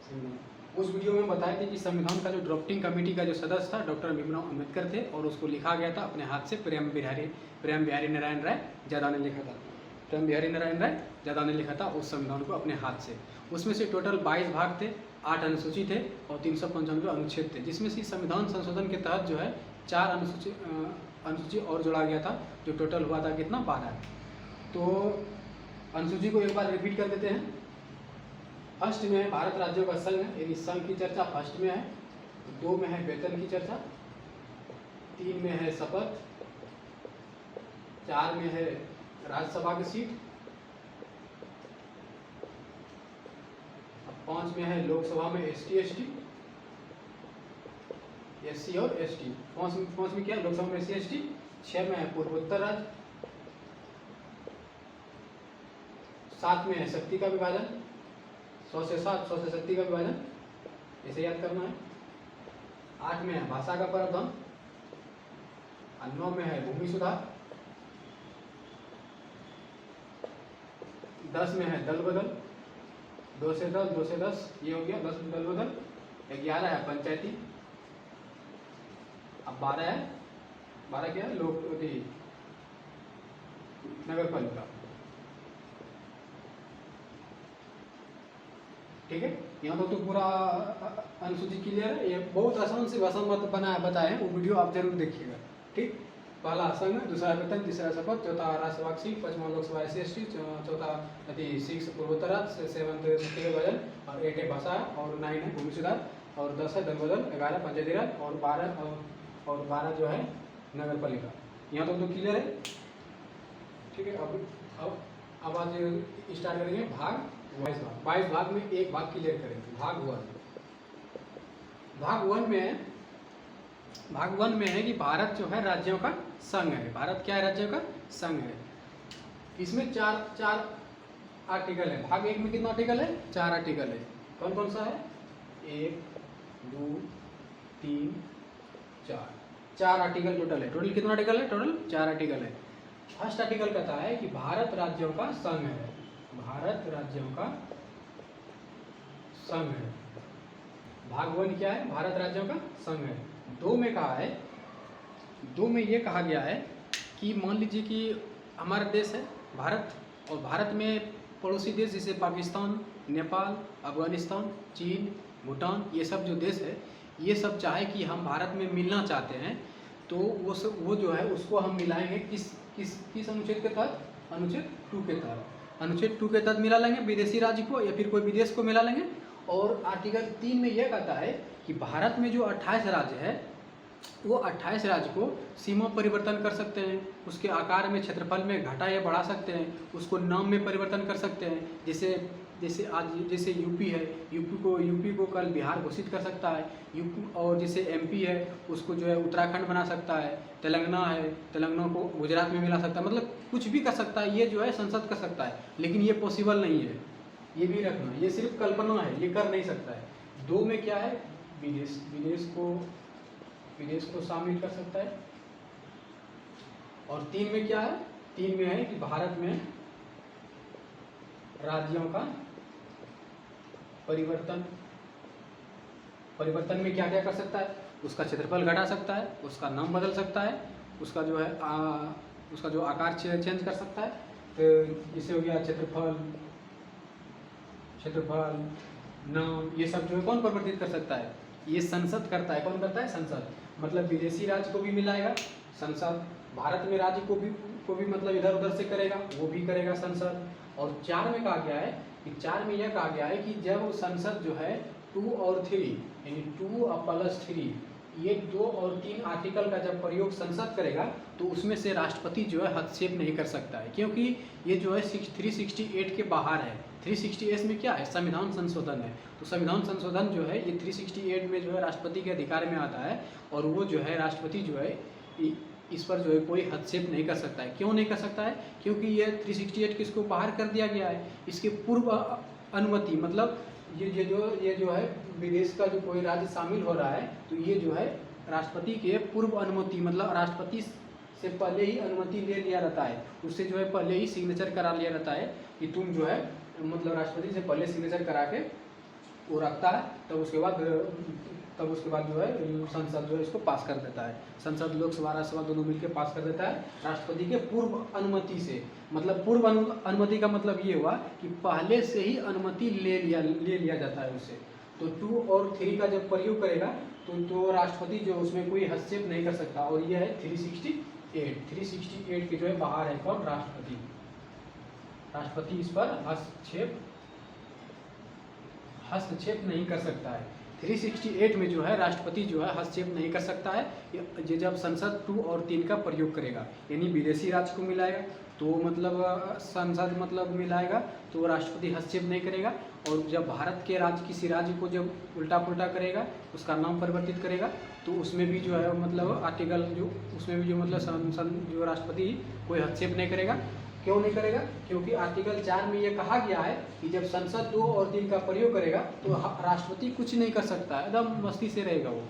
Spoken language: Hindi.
उस वीडियो में बताया था कि संविधान का जो ड्राफ्टिंग कमेटी का जो सदस्य था डॉक्टर भीमराव अम्बेडकर थे और उसको लिखा गया था अपने हाथ से प्रेम बिहारी नारायण राय यादव ने लिखा था। प्रेम बिहारी नारायण राय यादव ने लिखा था उस संविधान को अपने हाथ से। उसमें से टोटल 22 भाग थे, 8 अनुसूची थे और 395 अनुच्छेद थे, जिसमें से संविधान संशोधन के तहत जो है 4 अनुसूची और जोड़ा गया था, जो टोटल हुआ था कितना 12। तो अनुसूची को एक बार रिपीट कर देते हैं। फर्स्ट में है भारत राज्यों का संघ है, यानी संघ की चर्चा फर्स्ट में है। 2 में है वेतन की चर्चा, 3 में है शपथ, 4 में है राज्यसभा की सीट, 5 में है लोकसभा में ST SC, SC और ST। 5 में क्या है लोकसभा में SC ST। 6 में है पूर्वोत्तर राज्य, 7 में है शक्ति का विभाजन, 100 से 7 100 से शक्ति का विभाजन, इसे याद करना है। 8 में है भाषा का प्रावधान, 9 में है भूमि सुधार, 10 में है दल बदल, 2 से 10 2 से 10 ये हो गया 10 में दल बदल। 11 है पंचायती, अब 12 है 12 क्या है नगर पालिका। ठीक है, यहाँ तो पूरा अनुसूची क्लियर है। ये बहुत आसान से भाषा मत बताए हैं, वो वीडियो आप जरूर देखिएगा। ठीक, पहला संघ, दूसरा वेतन, तीसरा शपथ, चौथा राज्यसभा की सीट, 5वां लोकसभा SC ST, चौथा 6 पूर्वोत्तर राज्य, 7 शक्ति का विभाजन और 8 है भाषा और 9 है भूमि सुधार और 10 है दल बदल, 11 पंचायती राज और 12 जो है नगर पालिका। यहाँ तो क्लियर है। ठीक है, अब आज स्टार्ट करेंगे भाग 22 भाग में एक भाग क्लियर करेंगे। भाग वन में है कि भारत जो है राज्यों का संघ है। भारत क्या है? राज्यों का संघ है। इसमें चार आर्टिकल है। भाग 1 में कितना आर्टिकल है? 4 आर्टिकल है। कौन कौन सा है? 1 2 3 4 आर्टिकल टोटल है। टोटल कितना आर्टिकल है? टोटल 4 आर्टिकल है। फर्स्ट आर्टिकल कहता है कि भारत राज्यों का संघ है। भारत राज्यों का संघ है। भाग 1 क्या है? भारत राज्यों का संघ है। 2 में कहा है, 2 में ये कहा गया है कि मान लीजिए कि हमारा देश है भारत, और भारत में पड़ोसी देश जैसे पाकिस्तान, नेपाल, अफगानिस्तान, चीन, भूटान, ये सब जो देश है, ये सब चाहे कि हम भारत में मिलना चाहते हैं, तो वो जो है उसको हम मिलाएंगे किस अनुच्छेद के तहत? अनुच्छेद 2 के तहत। अनुच्छेद 2 के तहत मिला लेंगे विदेशी राज्य को या फिर कोई विदेश को मिला लेंगे। और आर्टिकल 3 में यह कहता है कि भारत में जो 28 राज्य है, वो 28 राज्य को सीमा परिवर्तन कर सकते हैं, उसके आकार में, क्षेत्रफल में घटा या बढ़ा सकते हैं, उसको नाम में परिवर्तन कर सकते हैं। जैसे यूपी है, यूपी को कल बिहार घोषित कर सकता है यूपी, और जैसे MP है उसको जो है उत्तराखंड बना सकता है, तेलंगाना है, तेलंगाना को गुजरात में मिला सकता है, मतलब कुछ भी कर सकता है। ये जो है संसद कर सकता है, लेकिन ये पॉसिबल नहीं है, ये भी रखना। ये सिर्फ कल्पना है, ये कर नहीं सकता है। 2 में क्या है? विदेश को शामिल कर सकता है। और 3 में क्या है? 3 में है कि भारत में राज्यों का परिवर्तन में क्या क्या कर सकता है? उसका क्षेत्रफल घटा सकता है, उसका नाम बदल सकता है, उसका जो है उसका जो आकार चेंज कर सकता है। तो इसे हो गया क्षेत्रफल, नाम, ये सब जो है कौन परिवर्तित कर सकता है? ये संसद करता है। कौन करता है? संसद। मतलब विदेशी राज्य को भी मिलाएगा संसद, भारत में राज्य को भी मतलब इधर उधर से करेगा, वो भी करेगा संसद। और 4 में कहा गया है कि 4 में यह कहा गया है कि जब संसद जो है 2 और 3 यानी 2 प्लस 3, ये 2 और 3 आर्टिकल का जब प्रयोग संसद करेगा तो उसमें से राष्ट्रपति जो है हस्तक्षेप नहीं कर सकता है, क्योंकि ये जो है 368 के बाहर है। 368 में क्या है? संविधान संशोधन है। तो संविधान संशोधन जो है ये 368 में जो है राष्ट्रपति के अधिकार में आता है, और वो जो है राष्ट्रपति जो है इस पर जो है कोई हस्तक्षेप नहीं कर सकता है। क्यों नहीं कर सकता है? क्योंकि ये 368 किसको बाहर कर दिया गया है? इसके पूर्व अनुमति, मतलब ये जो है विदेश का जो कोई राज्य शामिल हो रहा है, तो ये जो है राष्ट्रपति के पूर्व अनुमति, मतलब राष्ट्रपति से पहले ही अनुमति ले लिया रहता है, उससे जो है पहले ही सिग्नेचर करा लिया रहता है कि तुम जो है मतलब राष्ट्रपति से पहले सिग्नेचर करा के वो रखता है, तब उसके बाद जो है संसद जो है इसको पास कर देता है। संसद लोकसभा राज्यसभा दोनों मिलकर पास कर देता है राष्ट्रपति के पूर्व अनुमति से। मतलब पूर्व अनुमति का मतलब ये हुआ कि पहले से ही अनुमति ले लिया जाता है उससे। तो 2 और 3 का जब प्रयोग करेगा तो राष्ट्रपति जो उसमें कोई हस्तक्षेप नहीं कर सकता। और ये है 368 के जो है बाहर है कौन? राष्ट्रपति। राष्ट्रपति इस पर हस्तक्षेप नहीं कर सकता है। 368 में जो है राष्ट्रपति जो है हस्तक्षेप नहीं कर सकता है ये जब संसद 2 और 3 का प्रयोग करेगा। यानी विदेशी राज्य को मिलाएगा तो मतलब संसद मतलब मिलाएगा तो राष्ट्रपति हस्तक्षेप नहीं करेगा। और जब भारत के राज्य किसी राज्य को जब उल्टा पुल्टा करेगा, उसका नाम परिवर्तित करेगा, तो उसमें भी जो है मतलब आर्टिकल जो उसमें भी जो मतलब संसद जो राष्ट्रपति कोई हस्तक्षेप नहीं करेगा। क्यों नहीं करेगा? क्योंकि आर्टिकल 4 में ये कहा गया है कि जब संसद 2 और 3 का प्रयोग करेगा तो राष्ट्रपति कुछ नहीं कर सकता, एकदम मस्ती से रहेगा वो।